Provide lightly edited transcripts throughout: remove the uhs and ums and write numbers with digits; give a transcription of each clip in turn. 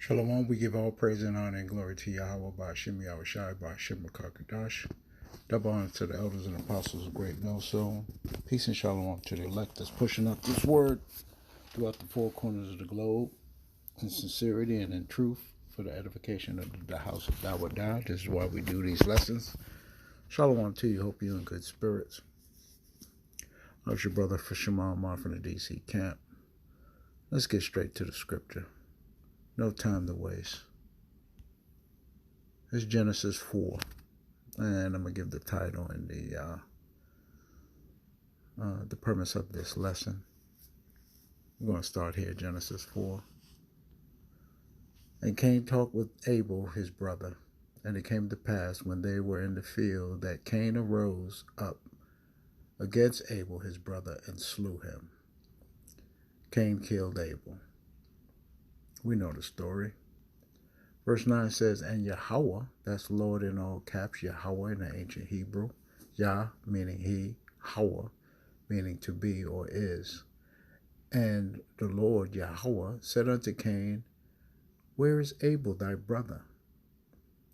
Shalom, we give all praise and honor and glory to Yahweh by Shem Yahushai by Shem Makakadash. Double honor to the elders and apostles of Great Millstone. Peace and shalom to the elect that's pushing up this word throughout the four corners of the globe in sincerity and in truth for the edification of the house of Dawadah. This is why we do these lessons. Shalom to you. Hope you're in good spirits. I was your brother Fisherman Amar from the DC camp. Let's get straight to the scripture. No time to waste. It's Genesis 4. And I'm going to give the title and the premise of this lesson. We're going to start here, Genesis 4. And Cain talked with Abel, his brother. And it came to pass when they were in the field that Cain arose up against Abel, his brother, and slew him. Cain killed Abel. We know the story. Verse 9 says, and Yahweh, that's Lord in all caps, Yahweh in the ancient Hebrew. Yah, meaning he, Hawa, meaning to be or is. And the Lord, Yahweh, said unto Cain, where is Abel thy brother?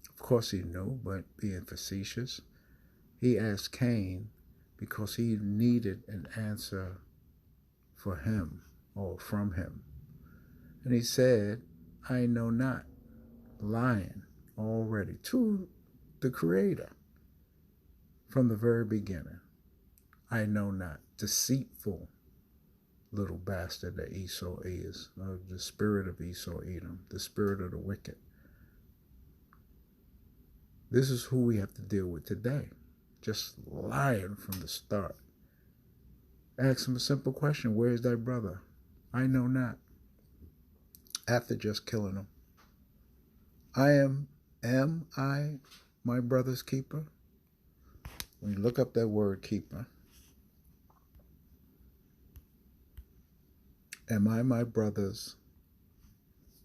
Of course he knew, but being facetious, he asked Cain because he needed an answer for him or from him. And he said, I know not, lying already to the Creator from the very beginning. I know not, deceitful little bastard that Esau is, the spirit of Esau, Edom, the spirit of the wicked. This is who we have to deal with today, just lying from the start. Ask him a simple question, where is thy brother? I know not. After just killing him. Am I my brother's keeper? When you look up that word keeper, am I my brother's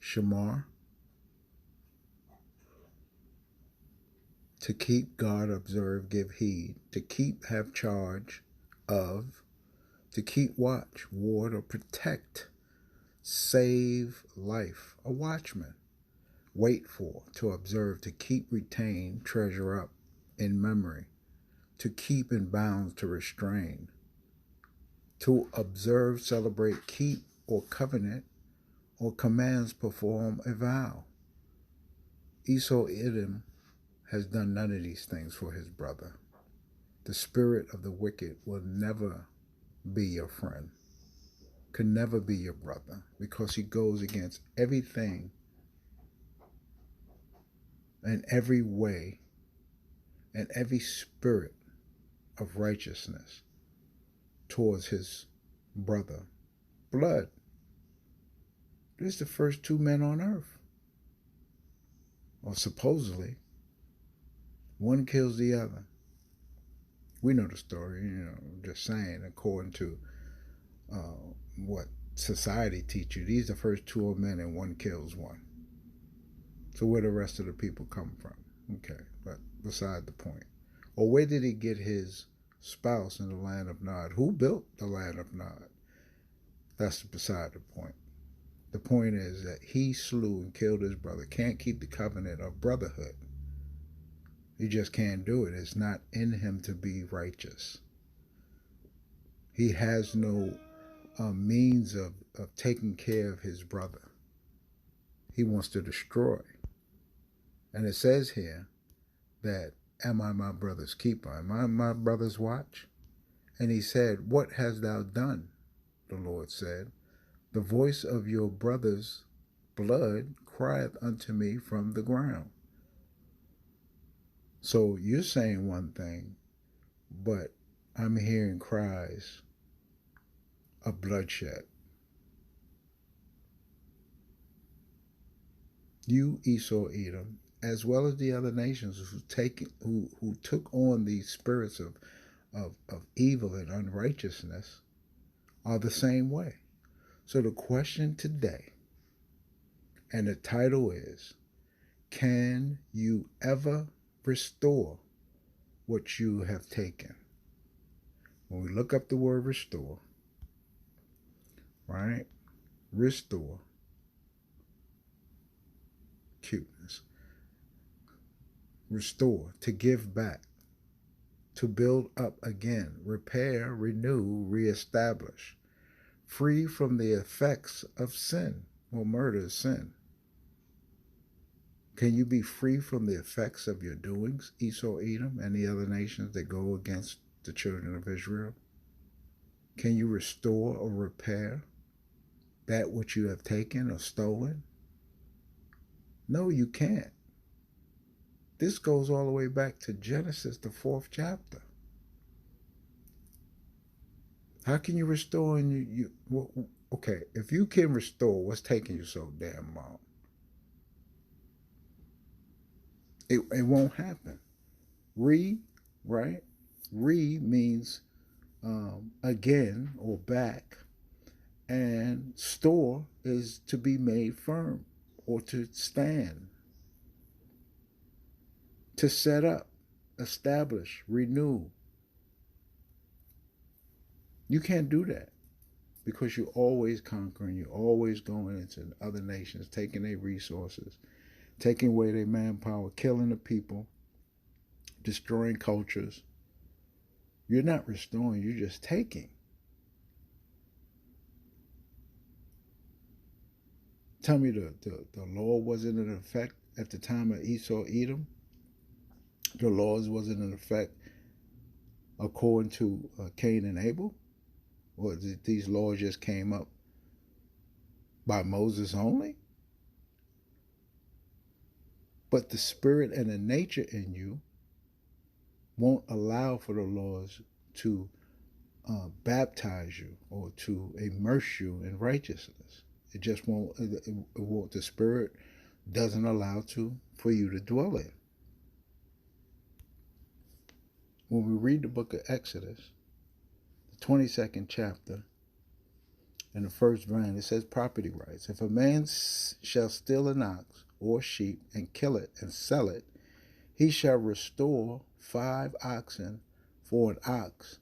shamar? To keep, guard, observe, give heed. To keep, have charge of. To keep watch, ward, or protect. Save life, a watchman. Wait for, to observe, to keep, retain, treasure up, in memory. To keep in bounds, to restrain. To observe, celebrate, keep, or covenant, or commands, perform, a vow. Esau, Edom, has done none of these things for his brother. The spirit of the wicked will never be your friend. Could never be your brother because he goes against everything and every way and every spirit of righteousness towards his brother. Blood. This is the first two men on earth. Or supposedly. One kills the other. We know the story, just saying, according to what society teach you. These are the first two are men and one kills one. So where the rest of the people come from? Okay, but beside the point. Or where did he get his spouse in the land of Nod? Who built the land of Nod? That's beside the point. The point is that he slew and killed his brother. Can't keep the covenant of brotherhood. He just can't do it. It's not in him to be righteous. He has no means of taking care of his brother. He wants to destroy. And it says here that, am I my brother's keeper? Am I my brother's watch? And he said, what hast thou done? The Lord said, the voice of your brother's blood crieth unto me from the ground. So you're saying one thing, but I'm hearing cries of bloodshed. You, Esau, Edom, as well as the other nations who took on these spirits of evil and unrighteousness, are the same way. So the question today, and the title is, can you ever restore what you have taken? When we look up the word restore, right? Restore restituteness, restore, to give back, to build up again, repair, renew, reestablish, free from the effects of sin. Well, murder is sin. Can you be free from the effects of your doings, Esau, Edom, and the other nations that go against the children of Israel? Can you restore or repair that which you have taken or stolen? No, you can't. This goes all the way back to Genesis, the 4th chapter. How can you restore? And okay, if you can restore, what's taking you so damn long? It won't happen. Right? Means again or back, and store is to be made firm or to stand, to set up, establish, renew. You can't do that because you're always conquering. You're always going into other nations, taking their resources, taking away their manpower, killing the people, destroying cultures. You're not restoring, you're just taking. Tell me the law wasn't in effect at the time of Esau, Edom? The laws wasn't in effect according to Cain and Abel? Or these laws just came up by Moses only? But the spirit and the nature in you won't allow for the laws to baptize you or to immerse you in righteousness. It just won't. It won't. The spirit doesn't allow for you to dwell in. When we read the book of Exodus, the 22nd chapter, in the first verse, it says property rights. If a man shall steal an ox or sheep and kill it and sell it, he shall restore 5 oxen for an ox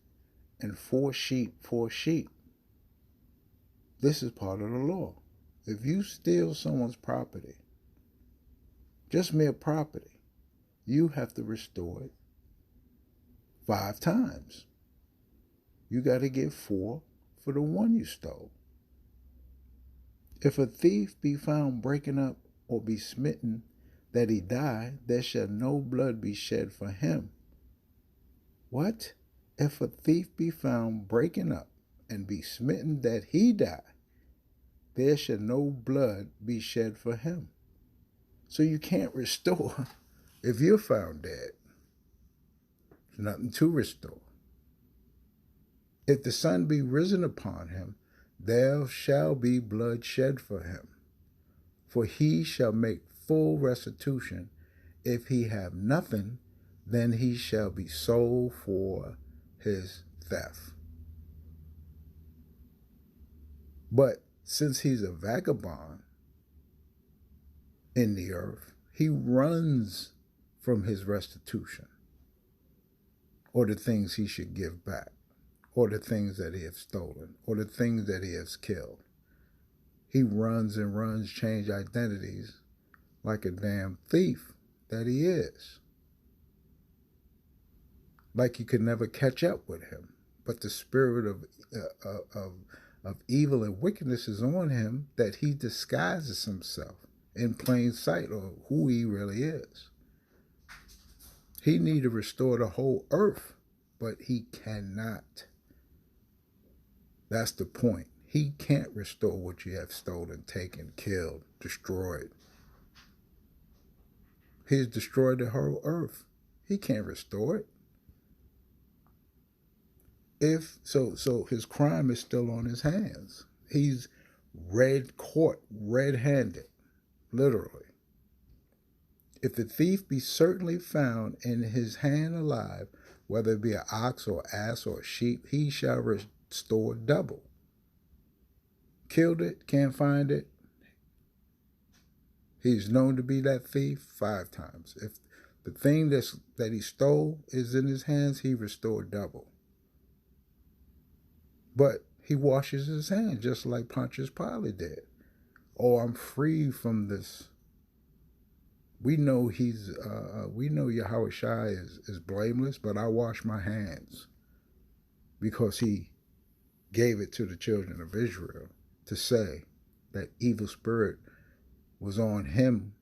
and 4 sheep for a sheep. This is part of the law. If you steal someone's property, just mere property, you have to restore it 5 times. You got to give 4 for the one you stole. If a thief be found breaking up or be smitten that he die, there shall no blood be shed for him. What? If a thief be found breaking up and be smitten that he die, there shall no blood be shed for him. So you can't restore if you're found dead. There's nothing to restore. If the sun be risen upon him, there shall be blood shed for him. For he shall make full restitution. If he have nothing, then he shall be sold for his theft. But since he's a vagabond in the earth, he runs from his restitution, or the things he should give back, or the things that he has stolen, or the things that he has killed. He runs and runs, change identities like a damn thief that he is. Like you could never catch up with him. But the spirit of evil and wickedness is on him, that he disguises himself in plain sight of who he really is. He need to restore the whole earth, but he cannot. That's the point. He can't restore what you have stolen, taken, killed, destroyed. He's destroyed the whole earth. He can't restore it. If so his crime is still on his hands. He's caught red-handed, literally. If the thief be certainly found in his hand alive, whether it be an ox or ass or a sheep, he shall restore double. Killed it, can't find it, he's known to be that thief 5 times. If the thing that he stole is in his hands, he restored double. But he washes his hands just like Pontius Pilate did. Oh, I'm free from this We know we know Yahweh Shai is blameless, but I wash my hands because he gave it to the children of Israel to say that evil spirit was on him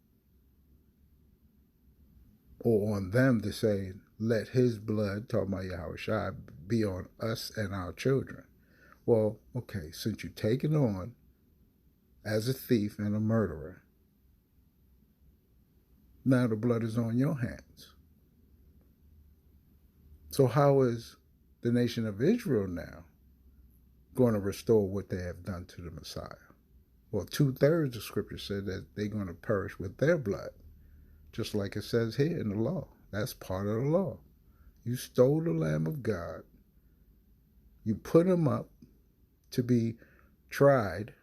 or on them to say, let his blood, talking about Yahweh Shai, be on us and our children. Well, okay, since you take it on as a thief and a murderer, now the blood is on your hands. So how is the nation of Israel now going to restore what they have done to the Messiah? Well, 2/3 of Scripture said that they're going to perish with their blood, just like it says here in the law. That's part of the law. You stole the Lamb of God. You put him up to be tried,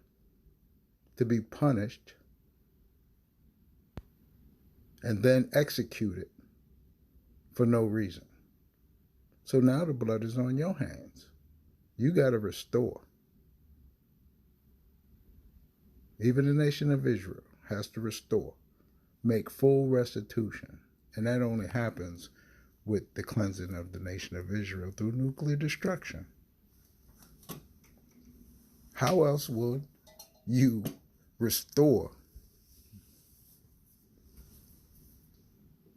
to be punished, and then executed for no reason. So now the blood is on your hands. You got to restore. Even the nation of Israel has to restore, make full restitution. And that only happens with the cleansing of the nation of Israel through nuclear destruction. How else would you restore?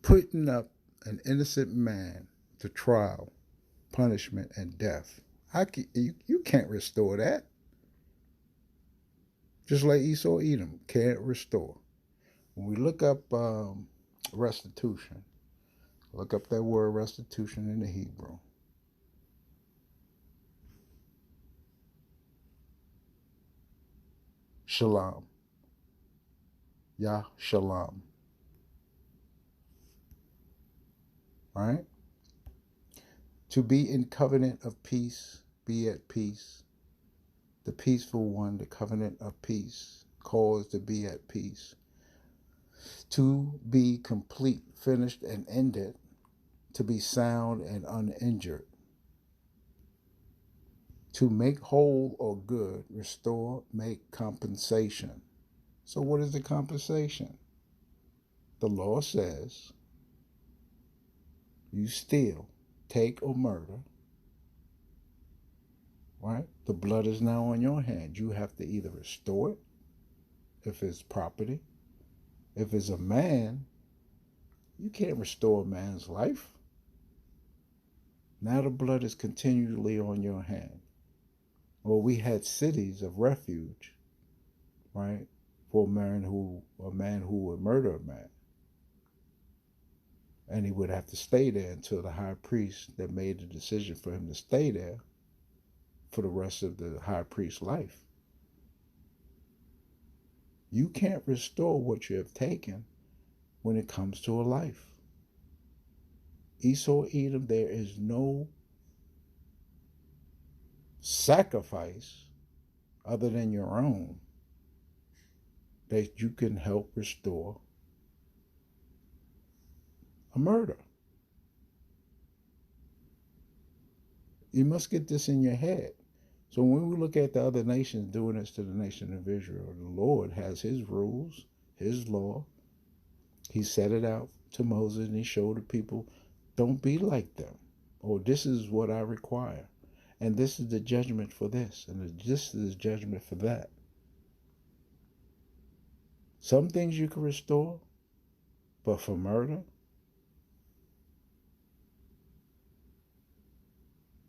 Putting up an innocent man to trial, punishment, and death. You can't restore that. Just like Esau, Edom can't restore. When we look up restitution, look up that word restitution in the Hebrew. Shalom. Yah Shalom. Right? To be in covenant of peace, be at peace. The peaceful one, the covenant of peace, calls to be at peace. To be complete, finished, and ended. To be sound and uninjured. To make whole or good, restore, make compensation. So what is the compensation? The law says you steal, take, or murder, right? The blood is now on your hand. You have to either restore it, if it's property. If it's a man, you can't restore a man's life. Now the blood is continually on your hand. Well, we had cities of refuge, right, for a man who would murder a man. And he would have to stay there until the high priest that made the decision for him to stay there for the rest of the high priest's life. You can't restore what you have taken when it comes to a life. Esau, Edom, there is no sacrifice other than your own that you can help restore a murder. You must get this in your head. So when we look at the other nations doing this to the nation of Israel, the Lord has his rules, his law. He set it out to Moses and he showed the people, don't be like them. Or this is what I require. And this is the judgment for this. And this is the judgment for that. Some things you can restore, but for murder,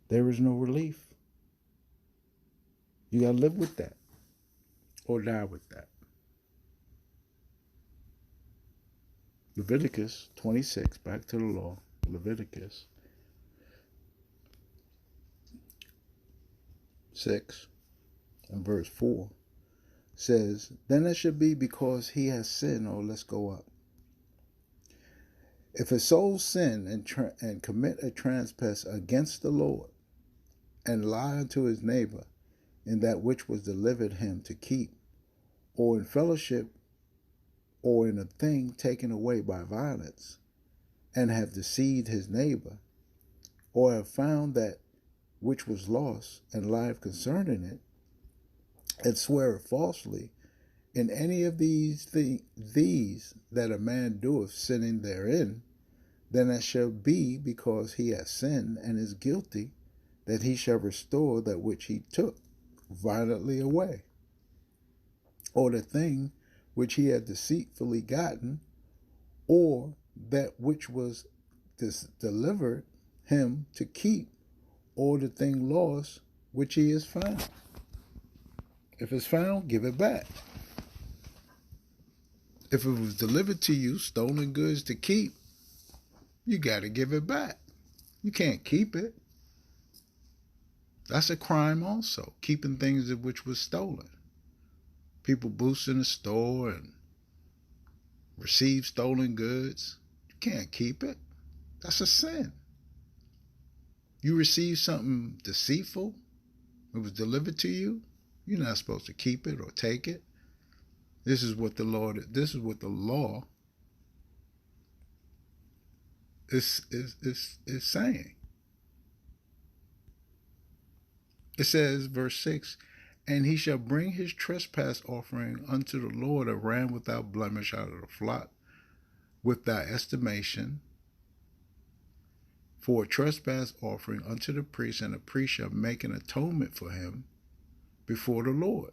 there is no relief. You got to live with that or die with that. Leviticus 26, back to the law. Leviticus 6 and verse 4 says, then it should be because he has sinned. Oh, let's go up. If a soul sin and commit a trespass against the Lord and lie unto his neighbor in that which was delivered him to keep, or in fellowship, or in a thing taken away by violence, and have deceived his neighbor, or have found that which was lost, and lied concerning it, and swear falsely, In any of these that a man doeth sinning therein, then it shall be because he has sinned and is guilty, that he shall restore that which he took violently away, or the thing which he had deceitfully gotten, or that which was delivered him to keep, or the thing lost which he has found. If it's found, give it back. If it was delivered to you, stolen goods to keep, you got to give it back. You can't keep it. That's a crime also, keeping things which was stolen. People boost in the store and receive stolen goods. You can't keep it. That's a sin. You receive something deceitful, it was delivered to you, you're not supposed to keep it or take it. This is what the law is saying. It says, verse 6, and he shall bring his trespass offering unto the Lord a ram without blemish out of the flock, with thy estimation, for a trespass offering unto the priest, and the priest shall make an atonement for him before the Lord.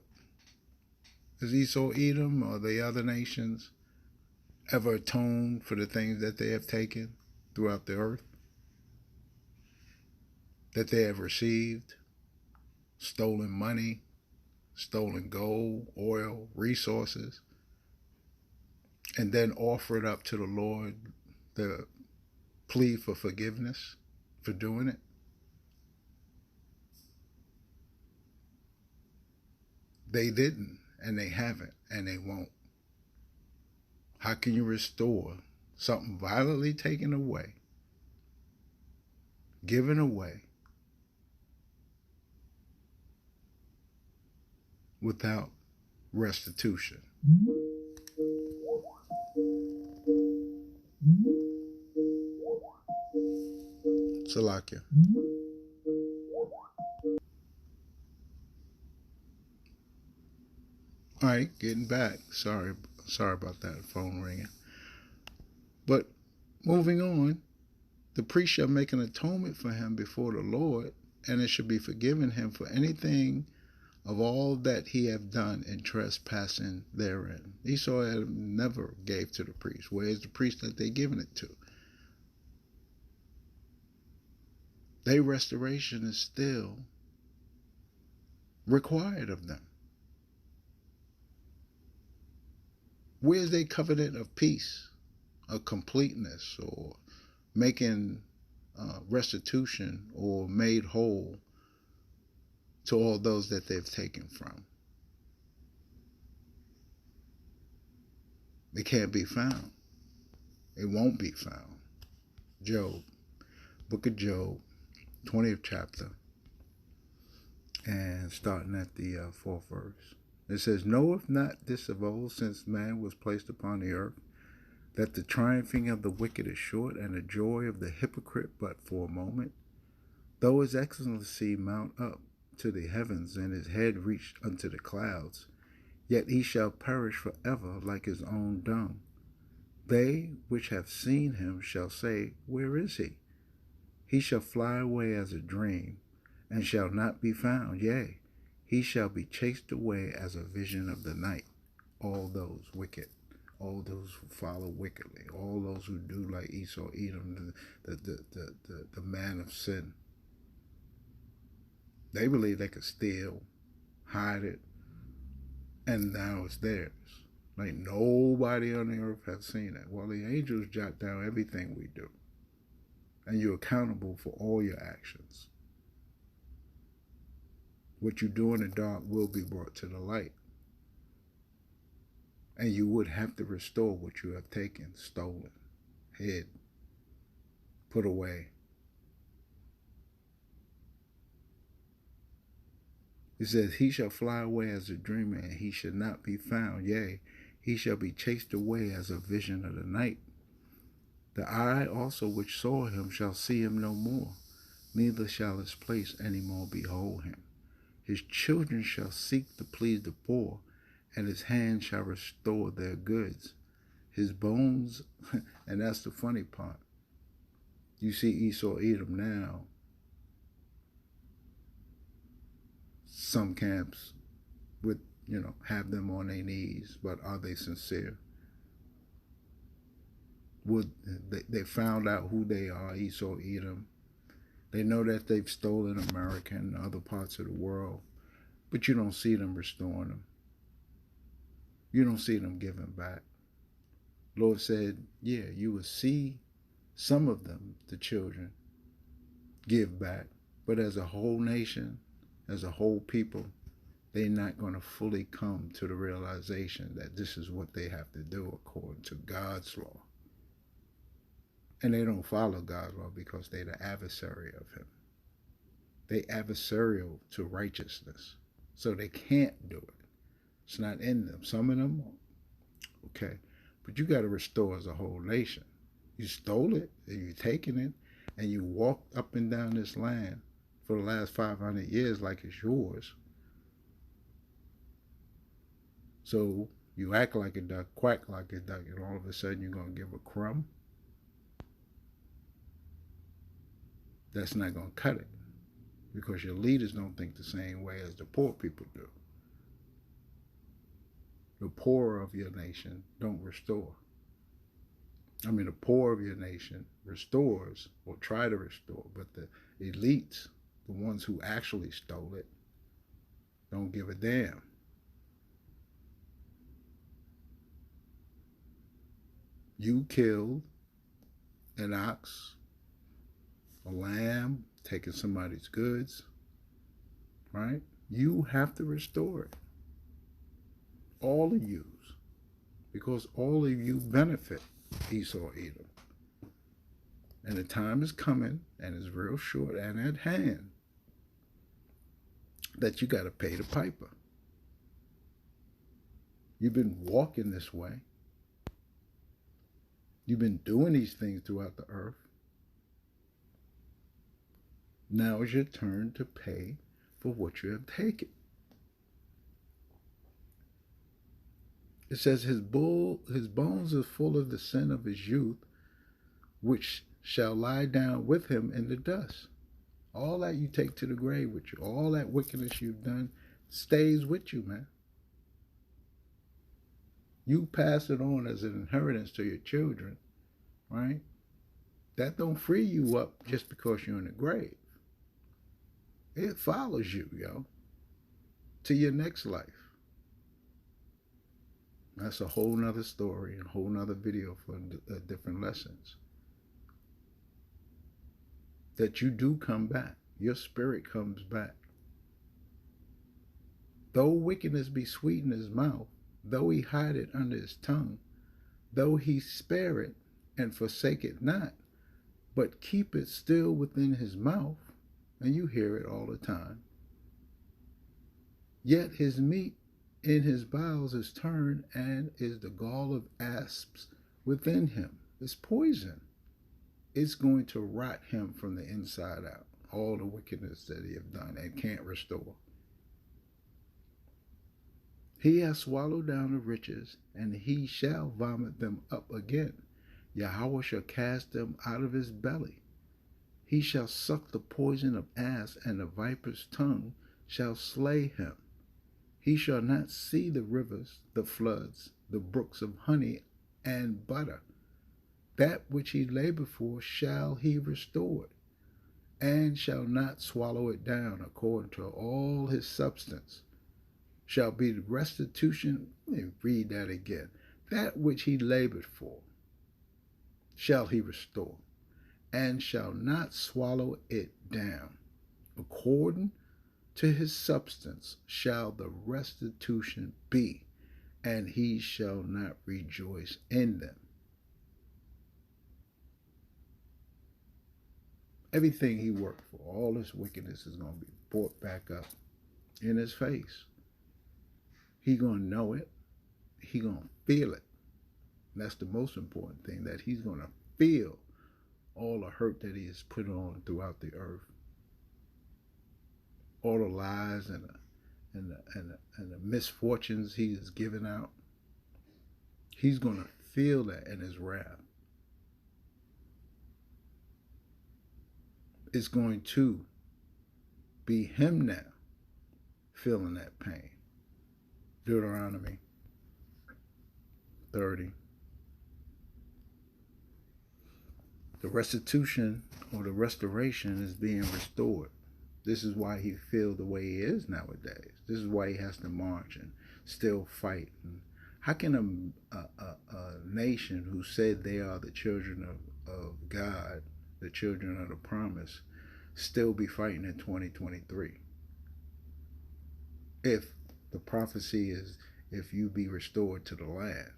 Has Esau, Edom, or the other nations ever atoned for the things that they have taken throughout the earth? That they have received? Stolen money, stolen gold, oil, resources, and then offer it up to the Lord, the plea for forgiveness for doing it? They didn't, and they haven't, and they won't. How can you restore something violently taken away, given away, without restitution? Salakia. All right, getting back. Sorry about that phone ringing. But moving on, the priest shall make an atonement for him before the Lord, and it shall be forgiven him for anything of all that he have done in trespassing therein. Esau had never gave to the priest. Where is the priest that they given it to? Their restoration is still required of them. Where's their covenant of peace, of completeness, or making restitution or made whole to all those that they've taken from? It can't be found. It won't be found. Job, book of Job, 20th chapter, and starting at the 4th verse. It says, knoweth not this of old, since man was placed upon the earth, that the triumphing of the wicked is short, and the joy of the hypocrite but for a moment? Though his excellency mount up to the heavens, and his head reach unto the clouds, yet he shall perish forever like his own dung. They which have seen him shall say, where is he? He shall fly away as a dream, and shall not be found. Yea, he shall be chased away as a vision of the night. All those wicked, all those who follow wickedly, all those who do like Esau, Edom, the man of sin. They believe they could steal, hide it, and now it's theirs. Like nobody on the earth has seen it. Well, the angels jot down everything we do, and you're accountable for all your actions. What you do in the dark will be brought to the light. And you would have to restore what you have taken, stolen, hid, put away. It says, he shall fly away as a dreamer, and he shall not be found. Yea, he shall be chased away as a vision of the night. The eye also which saw him shall see him no more, neither shall his place any more behold him. His children shall seek to please the poor, and his hand shall restore their goods. His bones, and that's the funny part. You see Esau, Edom now. Some camps would, have them on their knees, but are they sincere? Would they found out who they are, Esau, Edom. They know that they've stolen America and other parts of the world, but you don't see them restoring them. You don't see them giving back. Lord said, yeah, you will see some of them, the children, give back. But as a whole nation, as a whole people, they're not going to fully come to the realization that this is what they have to do according to God's law. And they don't follow God's law because they're the adversary of him. They adversarial to righteousness. So they can't do it. It's not in them. Some of them, okay. But you got to restore as a whole nation. You stole it, and you're taking it, and you walked up and down this land for the last 500 years like it's yours. So you act like a duck, quack like a duck, and all of a sudden you're going to give a crumb? That's not going to cut it, because your leaders don't think the same way as the poor people do. The poor of your nation don't restore. The poor of your nation restores or try to restore, but the elites, the ones who actually stole it, don't give a damn. You killed an ox, a lamb, taking somebody's goods, right? You have to restore it. All of you, because all of you benefit Esau, Edom. And the time is coming, and it's real short and at hand, that you got to pay the piper. You've been walking this way. You've been doing these things throughout the earth. Now is your turn to pay for what you have taken. It says his bones are full of the sin of his youth, which shall lie down with him in the dust. All that you take to the grave with you, all that wickedness you've done stays with you, man. You pass it on as an inheritance to your children, right? That don't free you up just because you're in the grave. It follows you, to your next life. That's a whole nother story, a whole nother video for different lessons. That you do come back. Your spirit comes back. Though wickedness be sweet in his mouth, though he hide it under his tongue, though he spare it and forsake it not, but keep it still within his mouth, and you hear it all the time. Yet his meat in his bowels is turned, and is the gall of asps within him. It's poison. It's going to rot him from the inside out. All the wickedness that he have done and can't restore. He has swallowed down the riches, and he shall vomit them up again. Yahweh shall cast them out of his belly. He shall suck the poison of asp, and the viper's tongue shall slay him. He shall not see the rivers, the floods, the brooks of honey and butter. That which he labored for shall he restore, and shall not swallow it down according to all his substance. Shall be the restitution. Let me read that again. That which he labored for shall he restore, and shall not swallow it down. According to his substance shall the restitution be, and he shall not rejoice in them. Everything he worked for, all his wickedness is going to be brought back up in his face. He going to know it. He going to feel it. And that's the most important thing, that he's going to feel all the hurt that he has put on throughout the earth. All the lies and and the misfortunes he is giving out, he's going to feel that in his wrath. It's going to be him now feeling that pain. Deuteronomy 30. The restitution or the restoration is being restored. This is why he feels the way he is nowadays. This is why he has to march and still fight. And how can a nation who said they are the children of God, the children of the promise, still be fighting in 2023? If the prophecy is, if you be restored to the land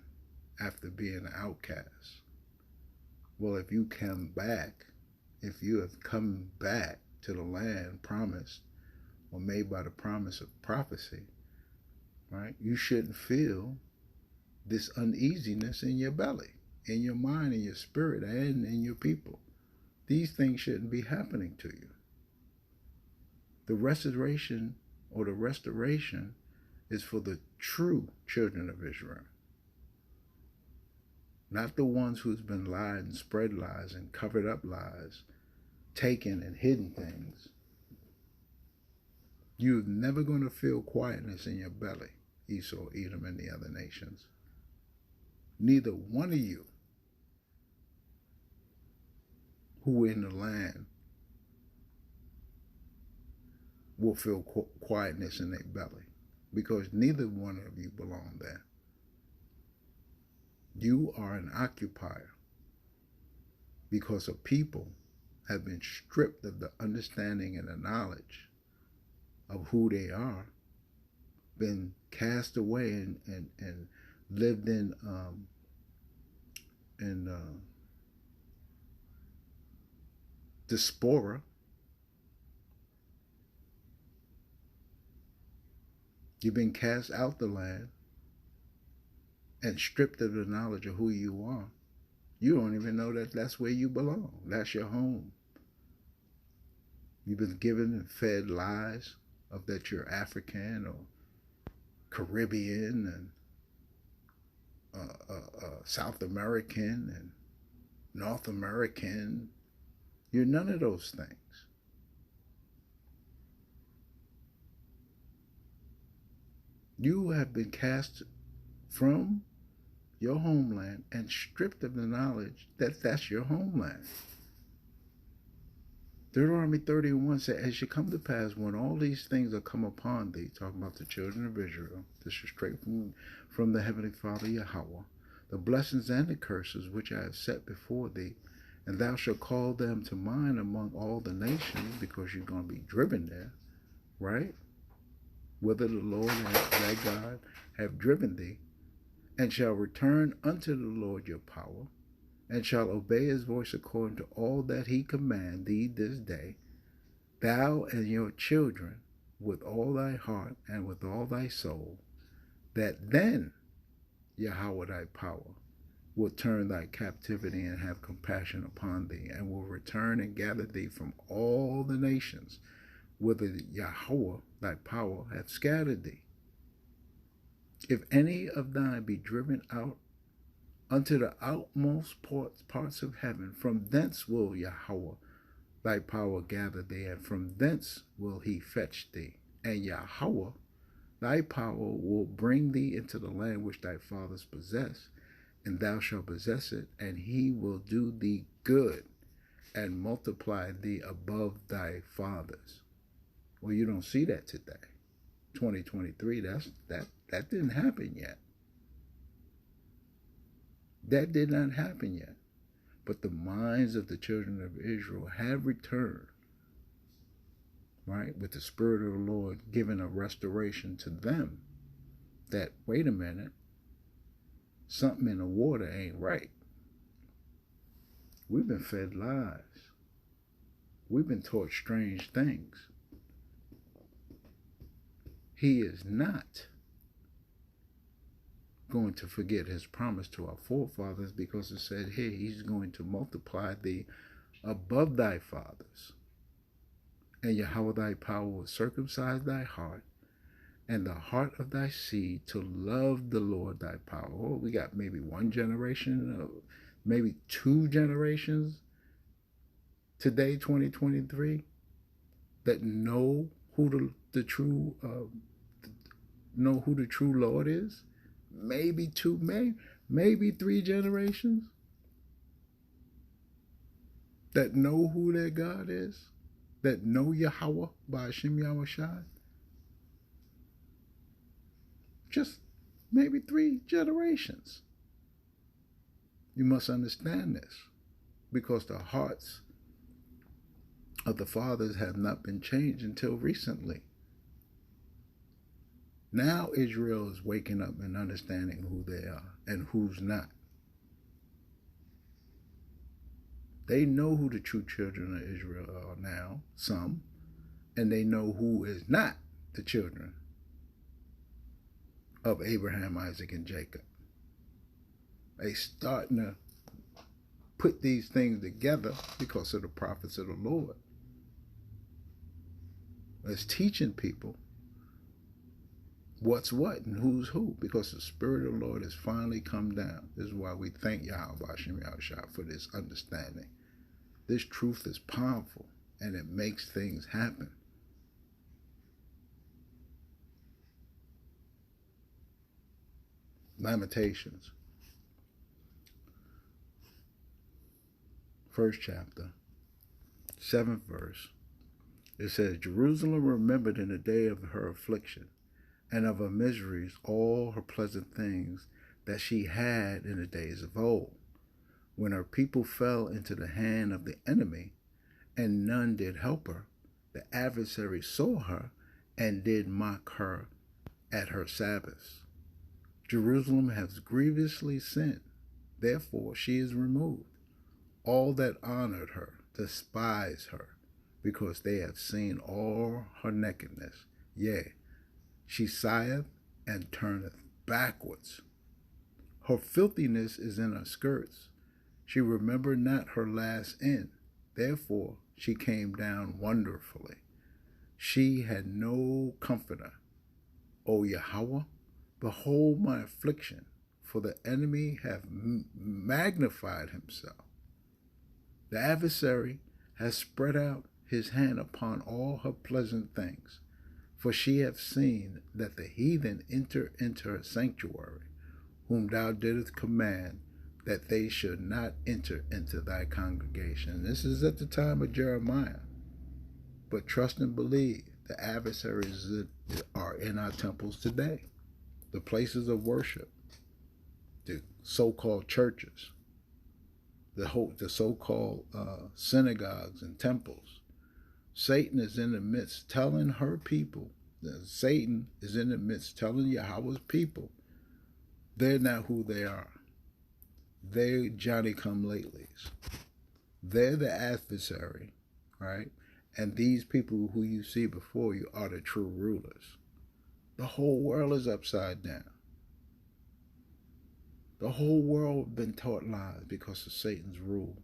after being an outcast. Well, if you come back, if you have come back to the land promised or made by the promise of prophecy, right, you shouldn't feel this uneasiness in your belly, in your mind, in your spirit, and in your people. These things shouldn't be happening to you. The restoration or the restoration is for the true children of Israel. Not the ones who's been lied and spread lies and covered up lies, taken and hidden things. You're never going to feel quietness in your belly, Esau, Edom, and the other nations. Neither one of you who are in the land will feel quietness in their belly, because neither one of you belong there. You are an occupier because a people have been stripped of the understanding and the knowledge of who they are, been cast away and lived in diaspora. You've been cast out the land and stripped of the knowledge of who you are. You don't even know that that's where you belong. That's your home. You've been given and fed lies of that you're African or Caribbean and South American and North American. You're none of those things. You have been cast from your homeland and stripped of the knowledge that that's your homeland. Deuteronomy 31 said, "As shall come to pass when all these things are come upon thee," talking about the children of Israel, this is straight from the Heavenly Father Yahweh, "the blessings and the curses which I have set before thee, and thou shalt call them to mind among all the nations," because you're going to be driven there, right? Whether the Lord thy God have driven thee, and shall return unto the Lord your power, and shall obey his voice according to all that he command thee this day, thou and your children, with all thy heart and with all thy soul, that then Yahweh thy power will turn thy captivity and have compassion upon thee, and will return and gather thee from all the nations, whither Yahweh thy power hath scattered thee. If any of thine be driven out unto the outmost parts of heaven, from thence will Yahweh thy power gather thee, and from thence will he fetch thee. And Yahweh thy power will bring thee into the land which thy fathers possessed, and thou shalt possess it, and he will do thee good and multiply thee above thy fathers. Well, you don't see that today. 2023, that didn't happen yet. That did not happen yet. But the minds of the children of Israel have returned, right? With the Spirit of the Lord giving a restoration to them that, wait a minute, something in the water ain't right. We've been fed lies. We've been taught strange things. He is not going to forget his promise to our forefathers, because it said here, he's going to multiply thee above thy fathers. And Yahweh thy power will circumcise thy heart and the heart of thy seed to love the Lord thy power. Oh, we got maybe one generation, maybe two generations today, 2023, that know who the true know who the true Lord is. Maybe two, maybe three generations that know who their God is, that know Yahweh by Hashem Yahushai. Just maybe three generations. You must understand this, because the hearts of the fathers have not been changed until recently. Now Israel is waking up and understanding who they are and who's not. They know who the true children of Israel are now, some, and they know who is not the children of Abraham, Isaac, and Jacob. They starting to put these things together because of the prophets of the Lord. It's teaching people what's what and who's who, because the Spirit of the Lord has finally come down. This is why we thank Yahweh Hashem Yahushua for this understanding. This truth is powerful, and it makes things happen. Lamentations, 1st chapter, 7th verse. It says, Jerusalem remembered in the day of her affliction, and of her miseries all her pleasant things that she had in the days of old, when her people fell into the hand of the enemy, and none did help her. The adversary saw her, and did mock her at her Sabbaths. Jerusalem has grievously sinned, therefore she is removed. All that honored her despise her, because they have seen all her nakedness. Yea, she sigheth and turneth backwards. Her filthiness is in her skirts. She remembered not her last end. Therefore she came down wonderfully. She had no comforter. O Yahweh, behold my affliction, for the enemy hath magnified himself. The adversary has spread out his hand upon all her pleasant things. For she hath seen that the heathen enter into her sanctuary, whom thou didst command that they should not enter into thy congregation. This is at the time of Jeremiah. But trust and believe, the adversaries are in our temples today, the places of worship, the so-called churches, the so-called synagogues and temples. Satan is in the midst telling her people, Satan is in the midst telling Yahweh's people, they're not who they are. They're Johnny-come-latelys. They're the adversary, right? And these people who you see before you are the true rulers. The whole world is upside down. The whole world has been taught lies because of Satan's rule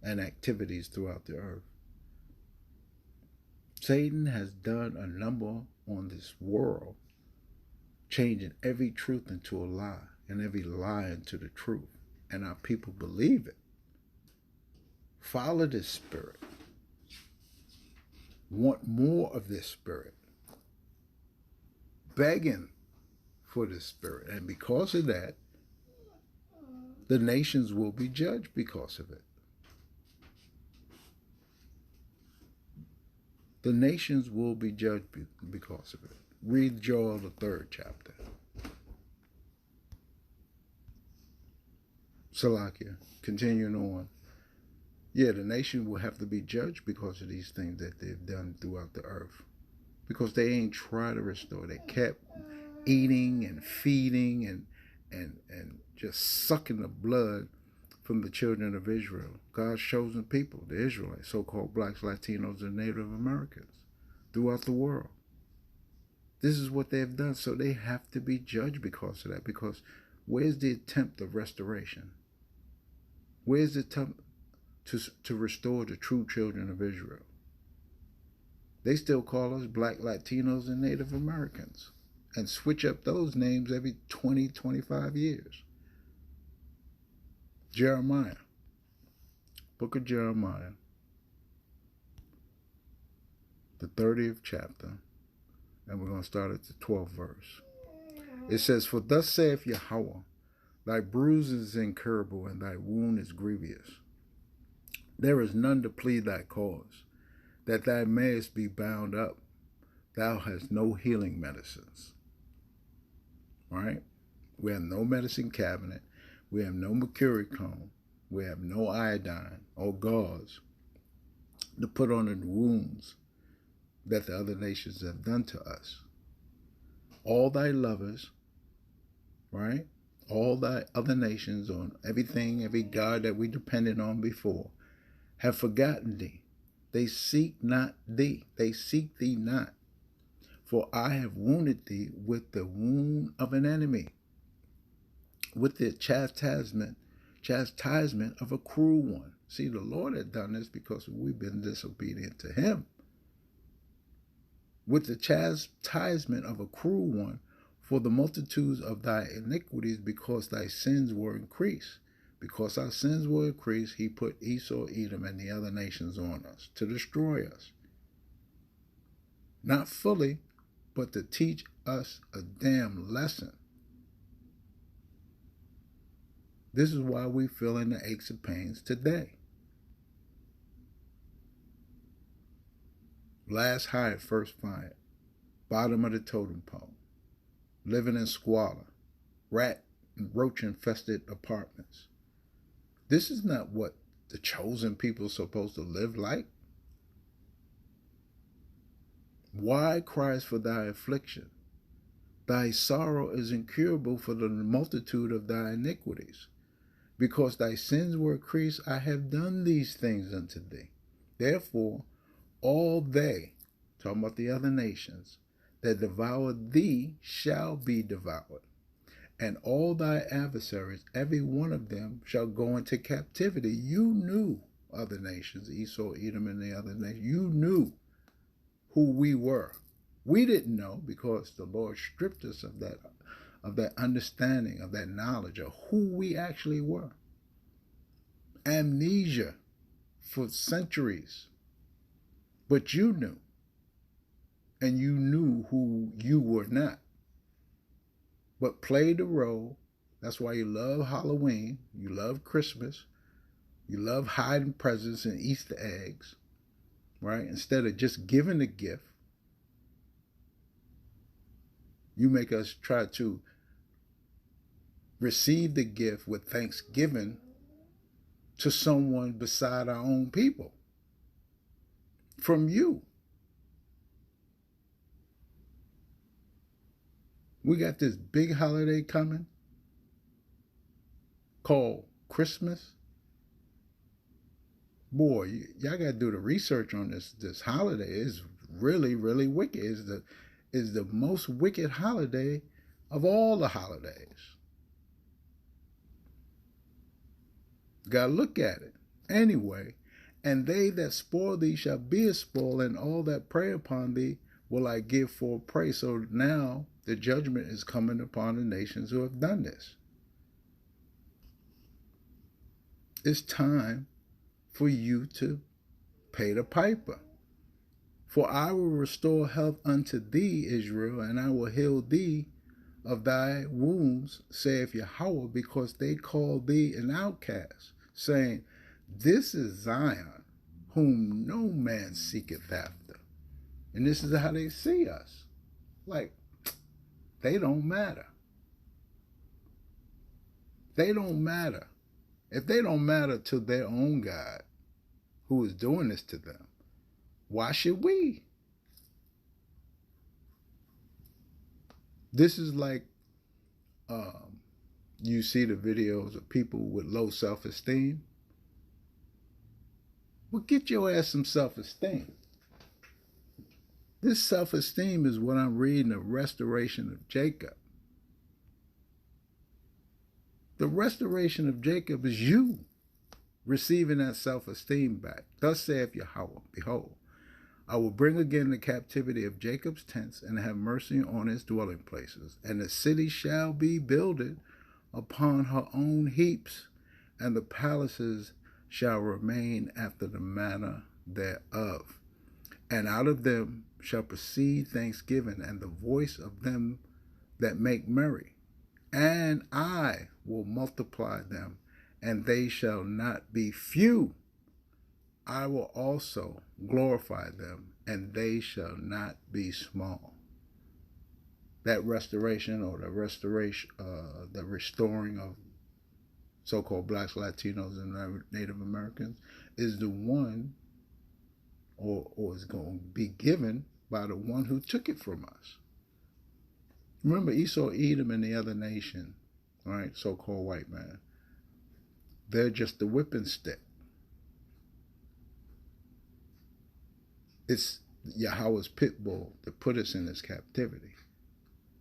and activities throughout the earth. Satan has done a number on this world, changing every truth into a lie and every lie into the truth. And our people believe it. Follow this spirit. Want more of this spirit. Begging for this spirit. And because of that, the nations will be judged because of it. The nations will be judged because of it. Read Joel, the 3rd chapter. Salakia, continuing on. Yeah, the nation will have to be judged because of these things that they've done throughout the earth. Because they ain't tried to restore. They kept eating and feeding and just sucking the blood from the children of Israel, God's chosen people, the Israelites, so-called blacks, Latinos, and Native Americans throughout the world. This is what they've done, so they have to be judged because of that. Because where's the attempt of restoration? Where's the attempt to restore the true children of Israel? They still call us black, Latinos, and Native Americans. and switch up those names every 20, 25 years. Jeremiah, book of Jeremiah, the 30th chapter, and we're going to start at the 12th verse. It says, "For thus saith Yahweh, thy bruise is incurable, and thy wound is grievous. There is none to plead thy cause, that thou mayest be bound up. Thou hast no healing medicines." Right? We have no medicine cabinet. We have no mercury comb. We have no iodine or gauze to put on the wounds that the other nations have done to us. All thy lovers, right? All thy other nations, on everything, every God that we depended on before, have forgotten thee. They seek not thee. They seek thee not. For I have wounded thee with the wound of an enemy, with the chastisement of a cruel one. See, the Lord had done this because we've been disobedient to him. With the chastisement of a cruel one, for the multitudes of thy iniquities, because thy sins were increased. Because our sins were increased, he put Esau, Edom, and the other nations on us to destroy us. Not fully, but to teach us a damn lesson. This is why we're feeling the aches and pains today. Last hired, first fired. Bottom of the totem pole. Living in squalor. Rat and roach infested apartments. This is not what the chosen people are supposed to live like. Why cries for thy affliction? Thy sorrow is incurable for the multitude of thy iniquities. Because thy sins were increased, I have done these things unto thee. Therefore, all they, talking about the other nations, that devour thee shall be devoured. And all thy adversaries, every one of them, shall go into captivity. You knew other nations, Esau, Edom, and the other nations. You knew who we were. We didn't know because the Lord stripped us of that understanding, of that knowledge of who we actually were. Amnesia for centuries. But you knew. And you knew who you were not. But played the role. That's why you love Halloween. You love Christmas. You love hiding presents and Easter eggs. Right? Instead of just giving the gift, you make us try to receive the gift with thanksgiving to someone beside our own people. From you. We got this big holiday coming called Christmas. Boy, y'all got to do the research on this holiday. It's really, really wicked. It's the most wicked holiday of all the holidays. Got to look at it. Anyway, and they that spoil thee shall be a spoil, and all that prey upon thee will I give for prey. So now the judgment is coming upon the nations who have done this. It's time for you to pay the piper. For I will restore health unto thee, Israel, and I will heal thee of thy wounds, saith Yahweh, because they call thee an outcast, saying, This is Zion, whom no man seeketh after. And this is how they see us. Like, they don't matter. They don't matter. If they don't matter to their own God, who is doing this to them, why should we? This is like you see the videos of people with low self-esteem. Well, get your ass some self-esteem. This self-esteem is what I'm reading, the restoration of Jacob. The restoration of Jacob is you receiving that self-esteem back. Thus saith Yahweh, behold, I will bring again the captivity of Jacob's tents and have mercy on his dwelling places. And the city shall be builded upon her own heaps, and the palaces shall remain after the manner thereof. And out of them shall proceed thanksgiving and the voice of them that make merry. And I will multiply them, and they shall not be few. I will also glorify them, and they shall not be small. That restoration, or the restoring of so-called blacks, Latinos, and Native Americans, is the one, or is going to be given by the one who took it from us. Remember Esau, Edom, and the other nation, right, so-called white man, they're just the whipping stick. It's Yahweh's pit bull that put us in this captivity.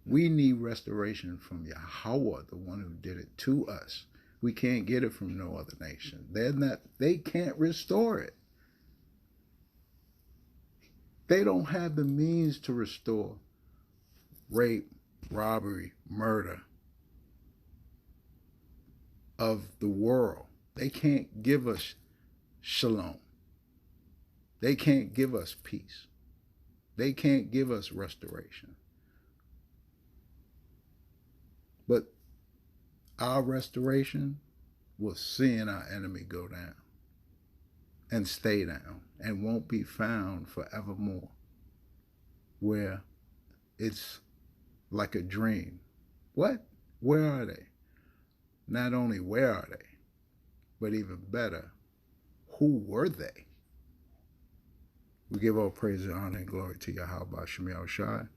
We need restoration from Yahweh, the one who did it to us. We can't get it from no other nation. They can't restore it. They don't have the means to restore rape, robbery, murder of the world. They can't give us shalom. They can't give us peace. They can't give us restoration. But our restoration was seeing our enemy go down and stay down and won't be found forevermore, where it's like a dream. What? Where are they? Not only where are they, but even better, who were they? We give all praise and honor and glory to Yahweh Ba'Shem Yahushai,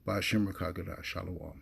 Ba'Shem Rakagadah Shalom.